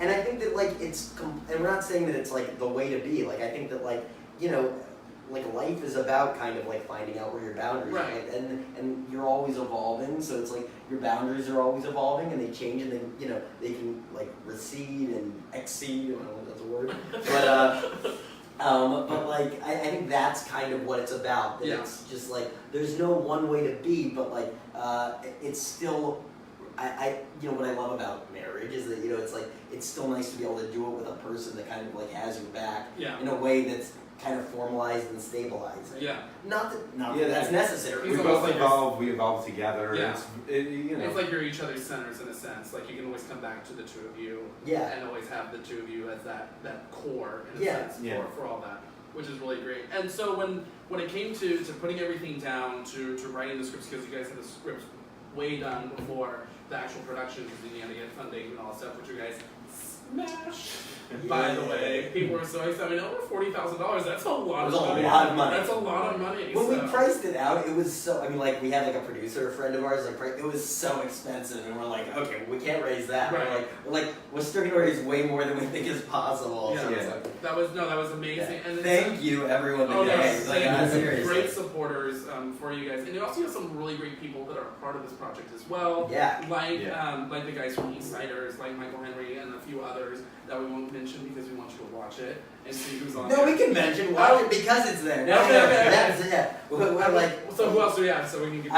And I think that like and we're not saying that it's like the way to be. Like I think that like like life is about kind of like finding out where your boundaries are. Like, and you're always evolving, so it's like your boundaries are always evolving and they change and they can like recede and exceed. I don't know if that's a word, but like I think that's kind of what it's about. That it's just like there's no one way to be, but like it's still what I love about marriage is that it's like it's still nice to be able to do it with a person that kind of like has your back in a way that's kind of formalized and stabilized. Yeah. Not that that's necessary. We both evolve. We evolve together. Yeah. It's like you're each other's centers in a sense. Like you can always come back to the two of you. Yeah. And always have the two of you as that core in a sense for all that, which is really great. And so when it came to putting everything down, to writing the scripts, because you guys had the scripts way done before the actual production, because you had to get funding and all that stuff, which you guys smashed. By the way, people were so excited. I mean, over $40,000. That's a lot of money. That's a lot of money. When we priced it out, it was so. I mean, like we had like a producer, a friend of ours. Like, it was so expensive, and we're like, okay, we can't raise that. Right. We're like, we're still gonna raise way more than we think is possible. Yeah. So like, that was amazing. Yeah. And Thank you, everyone. Great supporters for you guys, and you also have some really great people that are part of this project as well. Yeah. Like the guys from E16, like Michael Henry and a few others that we won't mention because we want you to watch it and see who's on. No, we can mention watch it because it's there. No, Okay. We're like. So who else do we have? So we can get.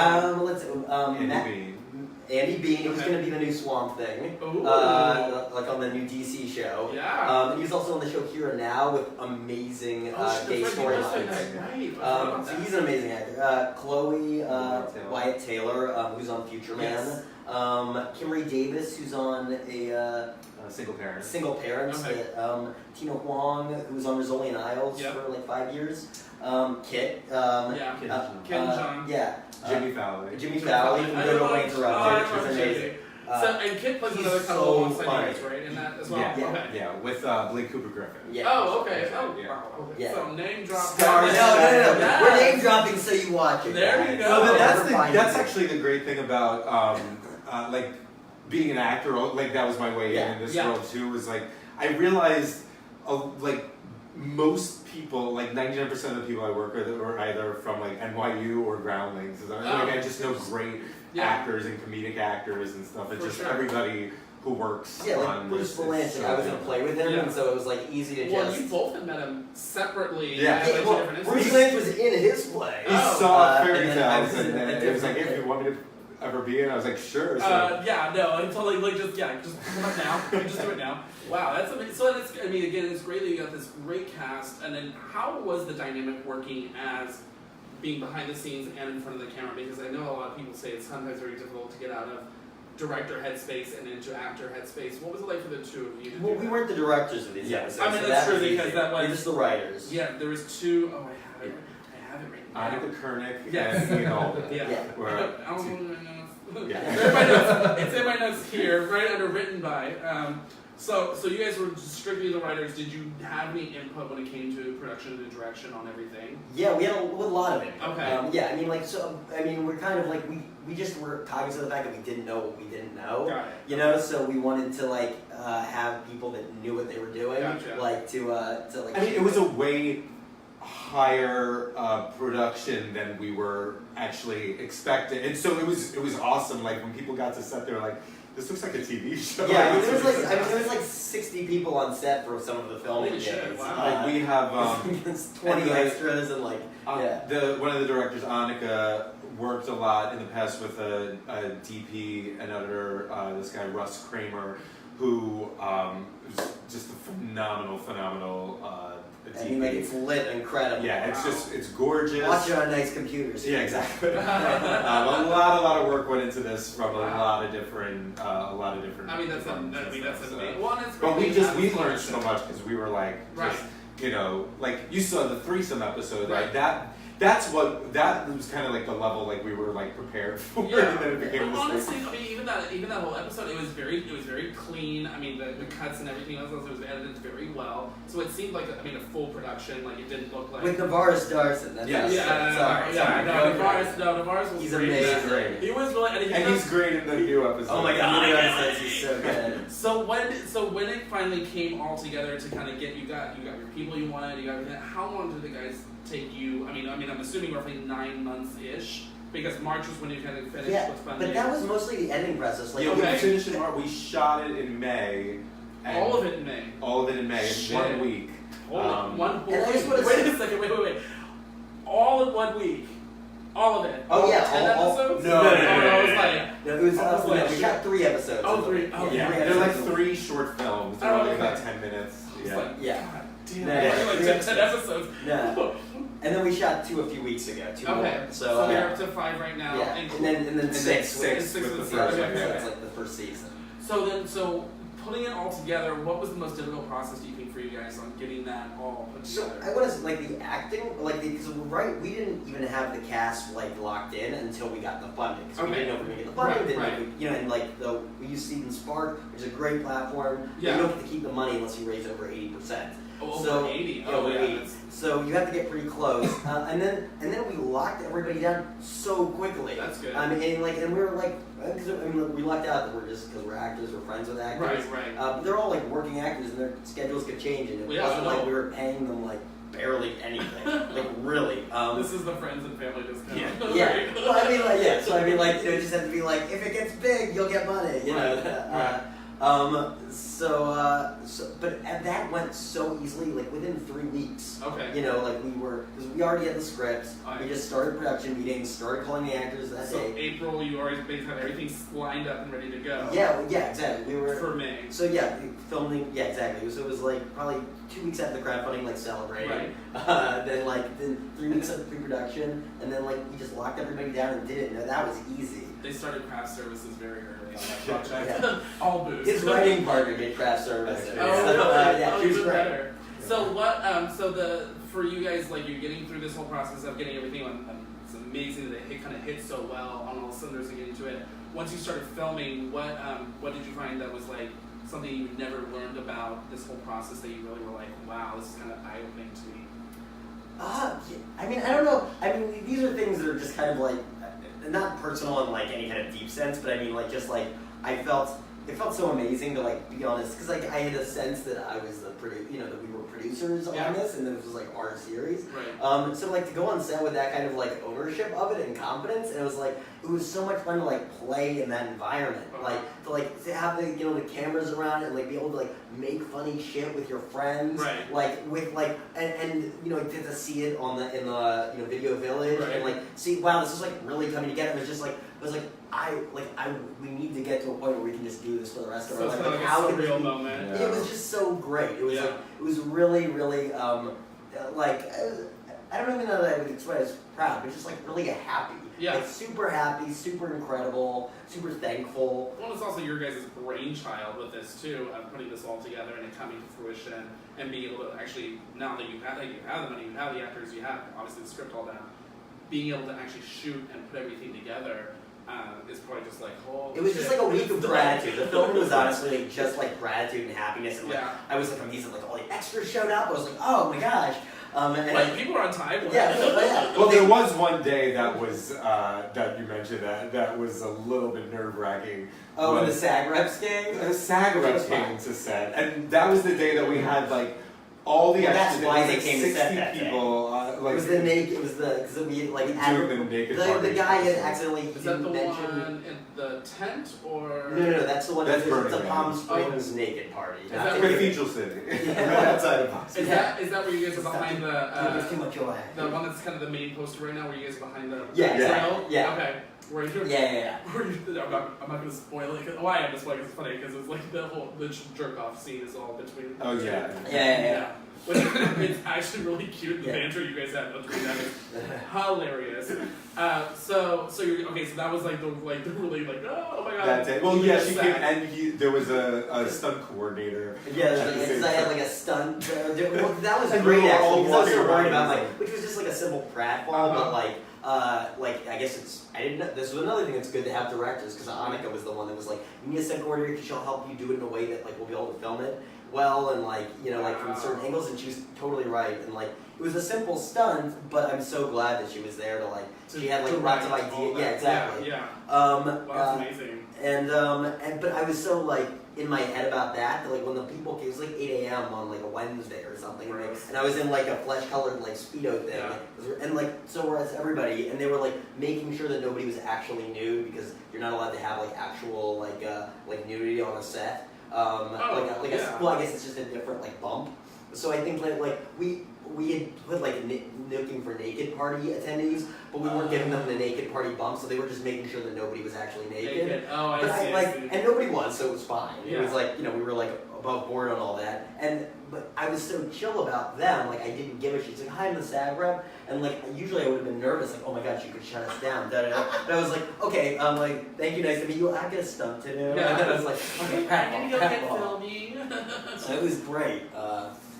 Andy Bean, who's going to be the new Swamp Thing, like on the new DC show. Yeah. And he's also on the show Here and Now with amazing gay storylines. Right. So he's an amazing actor. Chloe Wyatt Taylor, who's on Future Man. Kimberly Davis, who's on a Single Parents. Okay. Tina Huang, who was on Rizzoli and Isles for like 5 years. Kit. Ken John. Jimmy Fowler. Jimmy Fowler from Good Old Way Interrupted, which is amazing. And Kit plays another couple so alongside you, right? In that as well? Yeah, with Blake Cooper Griffin. Yeah. Oh, okay. Oh, yeah. wow. Okay. Yeah. So name drop. Stars. No. Yes. We're name dropping so you watch it. There you go. No, but that's actually the great thing about like being an actor. Like that was my way in this world too. Was like I realized like most people, like 99% of the people I work with, are either from like NYU or Groundlings. I just know great actors and comedic actors and stuff. It's just everybody who works on Bruce Valanche. I was in a play with him, and so it was like easy to Well, you both had met him separately. Well, Bruce Valanche was in his play. He saw Fairy Tales, and then it was like, if you want me to ever be in, I was like, sure. So. I'm totally like just come up now. Just do it now. Wow, that's amazing. So again, it's great that you got this great cast. And then, how was the dynamic working as being behind the scenes and in front of the camera? Because I know a lot of people say it's sometimes very difficult to get out of director headspace and into actor headspace. What was it like for the two of you? Well, we weren't the directors of these episodes. I mean, that's true because that was. We're just the writers. Yeah, there was two. Oh, I have it right now. Annika Koenig Yes. and Ian Holden. It's in my notes here, right under written by. So you guys were strictly the writers. Did you have any input when it came to production and direction on everything? Yeah, we had a lot of it. Okay. We're kind of like we just were cognizant of the fact that we didn't know what we didn't know. Got it. So we wanted to have people that knew what they were doing. Gotcha. I mean, it was a way higher production than we were actually expecting, and so it was awesome. Like when people got to set, they were like, "This looks like a TV show." Yeah, there was like 60 people on set for some of the filming days. Wow. We have 20 extras and one of the directors, Annika, worked a lot in the past with a DP and editor, this guy Russ Kramer, who was just a phenomenal. I mean, like, it's lit incredible. Yeah, it's gorgeous. Watch it on nice computers. Yeah, exactly. A lot of work went into this from a lot of different. I mean, that's amazing. But we learned so much because we were like, just, you know, like you saw the threesome episode, right? That was kind of like the level like we were like prepared for. Yeah. And then it became this honestly, thing. I mean, even that whole episode, it was very clean. I mean, the cuts and everything else, it was edited very well. So it seemed like a full production. Like it didn't look like with Navarro Darson. Navarro was he's great. amazing. He was really, and he's great in the new episode. Oh my god, he's so good. So when it finally came all together to kind of get you got your people you wanted, you got everything. How long did the guys take you? I mean, I'm assuming roughly 9 months ish. Because March was when you kind of finished with Fun. But that was mostly the editing process. Like, we finished in March. We shot it in May. All of it in May. All of it in May. In 1 week. One whole week. Wait a second. Wait. All in 1 week. All of it. Oh yeah. 10 episodes? No. It was we shot 3 episodes. Oh, 3. Oh, yeah. They're like 3 short films. They're only about 10 minutes. Yeah. Damn. Like 10 episodes. No. And then we shot 2 a few weeks ago. 2 more. So we're up to 5 right now. Yeah. And then 6 with the first one. It's like the first season. So putting it all together, what was the most difficult process, do you think, for you guys on getting that all put together? So I want to like the acting, because we didn't even have the cast like locked in until we got the funding. Because we didn't know if we were gonna get the funding. And like we used Seed and Spark, which is a great platform. Yeah. You don't get to keep the money unless you raise over 80%. Over 80. Over 80. So you have to get pretty close, and then we locked everybody down so quickly. That's good. I mean, and we were like, we lucked out that because we're actors, we're friends with actors. Right. But they're all like working actors, and their schedules could change, and it wasn't like we were paying them like barely anything, like really. This is the friends and family discount. Yeah. Well, I mean, like, yeah. So I mean, like, you just have to be like, if it gets big, you'll get money. You know. But that went so easily, like within 3 weeks. Okay. You know, like because we already had the scripts. We just started production meetings, started calling the actors that day. So April, you already basically had everything lined up and ready to go. Yeah, exactly. We were for May. So yeah, filming. Yeah, exactly. So it was like probably 2 weeks after the crowdfunding, like celebrating. Right. Then 3 weeks of pre-production, and then like we just locked everybody down and did it. No, that was easy. They started craft services very early on that project. All booze. His writing partner did craft services. She was great. better. So what? For you guys, like you're getting through this whole process of getting everything on. It's amazing that it kind of hit so well on all cylinders and getting to it. Once you started filming, what did you find that was like something you never learned about this whole process that you really were like, wow, this is kind of eye-opening to me? I mean, I don't know. I mean, these are things that are just kind of like, not personal in like any kind of deep sense, but I mean, like, just like, it felt so amazing to like be honest, because like I had a sense that I was that we were producers on this, and this was like our series. Right. So like to go on set with that kind of like ownership of it and confidence, and it was so much fun to like play in that environment, to have the cameras around and like be able to like make funny shit with your friends, like with like and get to see it in the video village and like see, wow, this is like really coming together. It was we need to get to a point where we can just do this for the rest of our life. Like a surreal moment. It was just so great. It was it was really, really I don't even know that I would express proud, but just like really happy. Yeah. Like super happy, super incredible, super thankful. Well, it's also your guys' brainchild with this too, of putting this all together and it coming to fruition and being able to actually, now that you have the money, you have the actors, you have obviously the script all down, being able to actually shoot and put everything together is probably just like, it was just like a week of gratitude. The film was honestly like just like gratitude and happiness, and like I was like amazed, like all the extras showed up. I was like, oh my gosh. And people were on time. Well, there was one day that was that you mentioned that was a little bit nerve-wracking. Oh, when the SAG reps came? The SAG reps came to set, and that was the day that we had like all the extras. That's why they came to set that people. It was the naked. It was because we like had the guy had accidentally. Is that the one in the tent or? No. That's the one. That's it's a Palm Springs naked party. Cathedral City. Outside of Palm Springs. Is that where you guys are behind the? There's too much away. The one that's kind of the main poster right now, where you guys are behind the. Yeah. Okay. Where you're, Yeah. Where you're, I'm not going to spoil it. I am going to spoil it 'cause it's funny because it's like the jerk off scene is all between. Oh yeah. Yeah. Which it's actually really cute. The banter you guys have between that is hilarious. So you're okay. So that was like the really like oh my god. That's it. Well, yeah, she came and there was a stunt coordinator. Yeah, because I had like a stunt. Well, that was And great we were all actually. Because I was so walking worried around about and which was just like a simple pratfall, but like I guess it's I didn't know this was another thing that's good to have directors because Annika was the one that was like you need a stunt coordinator because she'll help you do it in a way that like we'll be able to film it well and like like from certain angles, and she was totally right, and like it was a simple stunt, but I'm so glad that she was there to like she had like lots of ideas. Yeah, exactly. Yeah. That's amazing. And but I was so like in my head about that like when the people came, it was like 8 a.m. on like a Wednesday or something, and I was in like a flesh colored like Speedo thing, and like so was everybody, and they were like making sure that nobody was actually nude because you're not allowed to have like actual like nudity on a set. Well, I guess it's just a different like bump. So I think like we had put like looking for naked party attendees, but we weren't giving them the naked party bump, so they were just making sure that nobody was actually naked. Oh, I see. And nobody was, so it was fine. Yeah. It was like we were like above board on all that, but I was so chill about them. Like I didn't give a shit. She's like, "Hi, I'm the SAG rep," and like usually I would have been nervous, like, "Oh my god, she could shut us down." But I was like, "Okay, like thank you, nice to meet you. I get a stunt to do." Yeah. And then I was like, "Okay, I'm gonna go get filming." So it was great.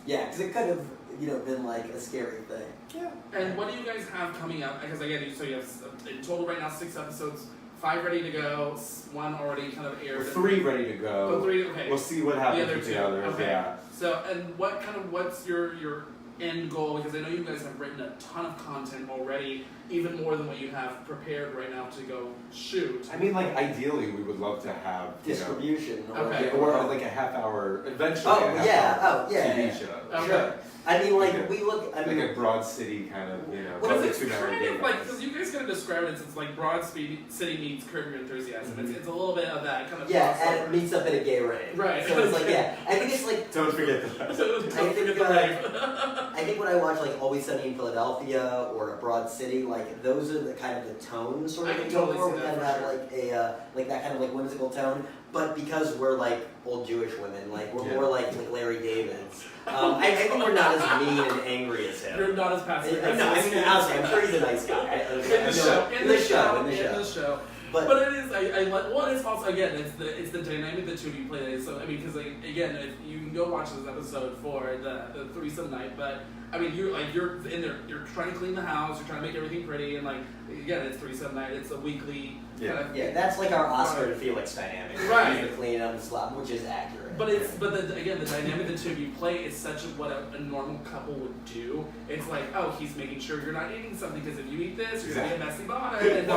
Yeah, because it could have been like a scary thing. Yeah. And what do you guys have coming up? Because again, so you have in total right now 6 episodes, 5 ready to go, 1 already kind of aired. 3 ready to go. Oh, 3. Okay. We'll see what happens with the others. Okay. Yeah. So, and what's your end goal? Because I know you guys have written a ton of content already, even more than what you have prepared right now to go shoot. I mean, like ideally, we would love to have distribution or like a half-hour eventually. TV show. Okay. Sure. I mean, like like a Broad City kind of, Well, it's kind of like, because you guys kind of described it, it's like Broad City meets Curb Your Enthusiasm. Mm-hmm. It's a little bit of that kind of crossover. crossover. And it meets up at a gay rave. Right. So it's like, I think it's like... Don't forget that. I think when I watch like Always Sunny in Philadelphia or A Broad City, like those are the kind of the tone sort of I can thing totally for. see We that kind of for have like a like that kind of like whimsical tone. But because we're like old Jewish women, like we're more like Larry David's. I think we're not as mean and angry as him. You're not as passive. No, I mean, honestly, I'm sure he's a nice guy. In the show. But it is. I like. Well, it's also again. It's the dynamic the two of you play. So I mean, because again, if you can go watch this episode for the threesome night, but I mean, you're in there. You're trying to clean the house. You're trying to make everything pretty, and like again, it's threesome night. It's a weekly. Kind of, that's like our Oscar and Felix dynamic. Right. The clean up and slap, which is accurate. But again, the dynamic the two of you play is such what a normal couple would do. It's like, oh, he's making sure you're not eating something because if you eat this, you're gonna be a messy body, and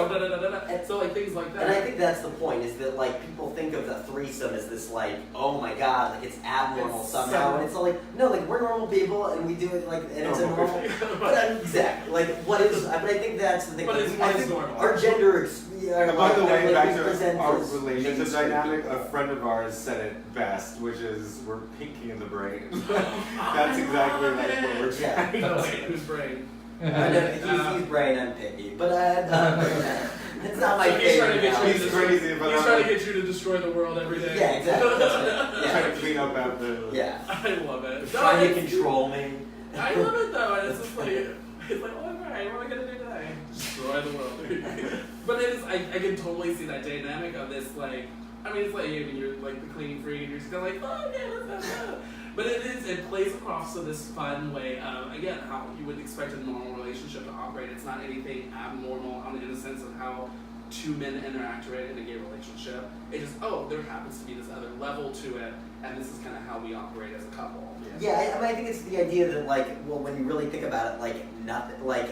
so like things like that. And I think that's the point, is that like people think of the threesome as this like, oh my god, like it's abnormal somehow, and it's like, no, like we're normal people and we do it like, and it's a normal. But exactly, like what is? But I think that's the thing. But it's what is normal. Our gender. By the way, back to our relationship dynamic, a friend of ours said it best, which is we're pinky in the brain. That's exactly like what we're trying to say. Whose brain? He's brain, I'm picky. But it's not my favorite. He's crazy, but he's trying to get you to destroy the world every day. Yeah, exactly. Trying to clean up after. Yeah. I love it. Trying to control me. I love it though, and it's just like, oh, alright, what am I gonna do today? Destroy the world. But it is, I can totally see that dynamic of this, like, I mean, it's like when you're like the cleaning freak and you're just kind of like, oh, yeah, let's go. But it plays across to this fun way of, again, how you would expect a normal relationship to operate. It's not anything abnormal in the sense of how 2 men interact in a gay relationship. It just, there happens to be this other level to it, and this is kind of how we operate as a couple. Yeah, I mean, I think it's the idea that, like, well, when you really think about it, like, nothing, like,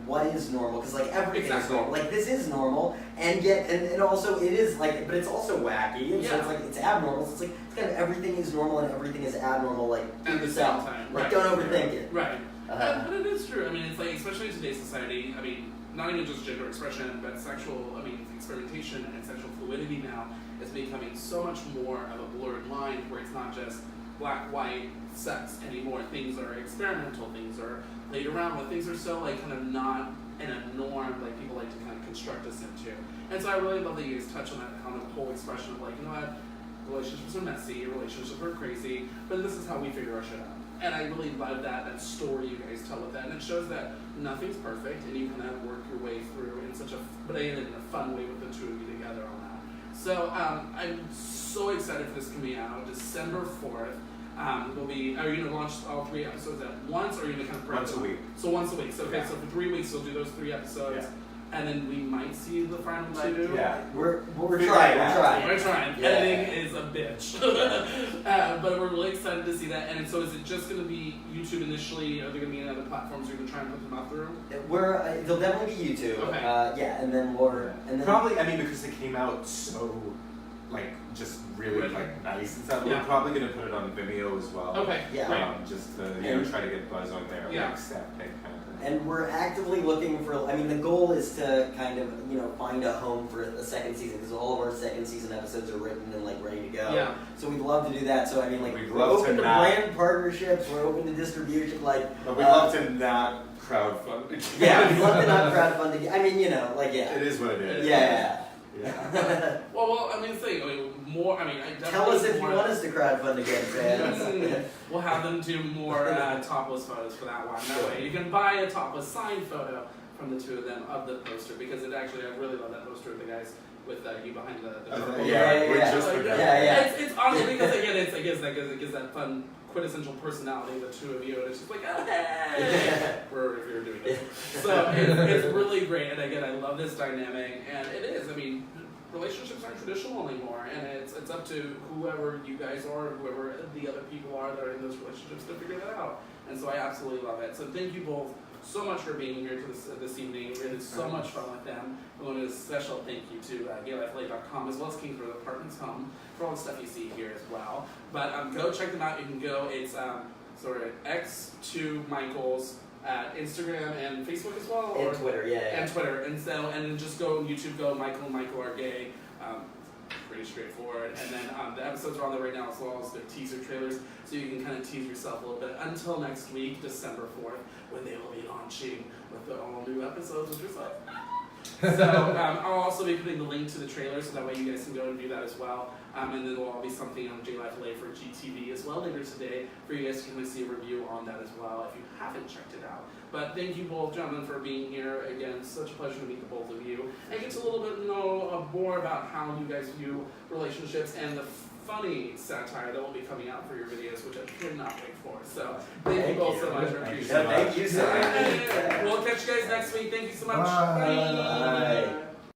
what is normal? Because, like, everything is normal. Like, this is normal, and yet, and also it is, like, but it's also wacky, and so it's, like, it's abnormal. So it's, like, it's kind of everything is normal and everything is abnormal, like, at the same time. Like, don't overthink it. Right. But it is true. I mean, it's, like, especially in today's society, I mean, not even just gender expression, but sexual, experimentation and sexual fluidity now is becoming so much more of a blurred line where it's not just black, white, sex anymore. Things are experimental, things are played around with, things are so like kind of not in a norm like people like to kind of construct us into. And so I really love that you guys touch on that kind of whole expression of like, you know what, relationships are messy, relationships are crazy, but this is how we figure our shit out. And I really love that story you guys tell with that, and it shows that nothing's perfect, and you kind of work your way through in such a, but in a fun way with the two of you together on that. So I'm so excited for this coming out, December 4th. Are you going to launch all 3 episodes at once, or are you going to kind of break once a week? So once a week. So okay, Yeah. so for 3 weeks you'll do those 3 episodes. Yeah. And then we might see the final 2. Yeah. We're Figure trying. it out. We're trying. Yeah. Editing is a bitch. But we're really excited to see that. And so is it just going to be YouTube initially? Are there going to be any other platforms you're going to try and put them out through? They'll definitely be YouTube. Okay. Yeah, and then Probably, I mean, because they came out so, like, just really, like, nice and stuff, Yeah. we're probably going to put it on Vimeo as well. Okay. Yeah. Great. Just to, try to get buzz on there, Yeah. like, step kind of thing. And we're actively looking for, I mean, the goal is to kind of, find a home for the second season, because all of our second season episodes are written and, like, ready to go. Yeah. So we'd love to do that. So, I mean, like, We'd we're love open to to not- brand partnerships, we're open to distribution, like... But we'd love to not crowdfund. Yeah, we'd love to not crowdfund. I mean, It is what it is. Yeah. Well, I mean, more, I definitely Tell us if you more- want us to crowdfund again, fans. We'll have them do more topless photos for that one. That way you can buy a topless signed photo from the two of them of the poster, because I really love that poster of the guys with you behind the Yeah. It's honestly because again it gives that fun quintessential personality of the two of you, and it's just like, oh, hey, or if you're doing it. So it's really great, and again I love this dynamic, and it is. I mean, relationships aren't traditional anymore, and it's up to whoever you guys are, whoever the other people are that are in those relationships to figure that out. And so I absolutely love it. So thank you both so much for being here this evening. We had so much fun with them. I want to do a special thank you to gaylifelate.com as well as Kingsford Apartments Home for all the stuff you see here as well. But go check them out. You can go. It's X2 Michaels at Instagram and Facebook as well, And Twitter, and Twitter. And then just go on YouTube. Go Michael and Michael are gay. Pretty straightforward. And then the episodes are on there right now as well as their teaser trailers, so you can kind of tease yourself a little bit until next week, December 4th, when they will be launching with the all new episodes, which is like. So I'll also be putting the link to the trailer, so that way you guys can go and view that as well. And then there will all be something on J Life LA for GTV as well later today for you guys to kind of see a review on that as well if you haven't checked it out. But thank you both, gentlemen, for being here. Again, such a pleasure to meet the both of you and get to a little bit know more about how you guys view relationships and the funny satire that will be coming out for your videos, which I cannot wait for. So thank you both so much. I appreciate it. Thank you so much. We'll catch you guys next week. Thank you so much. Bye. Bye.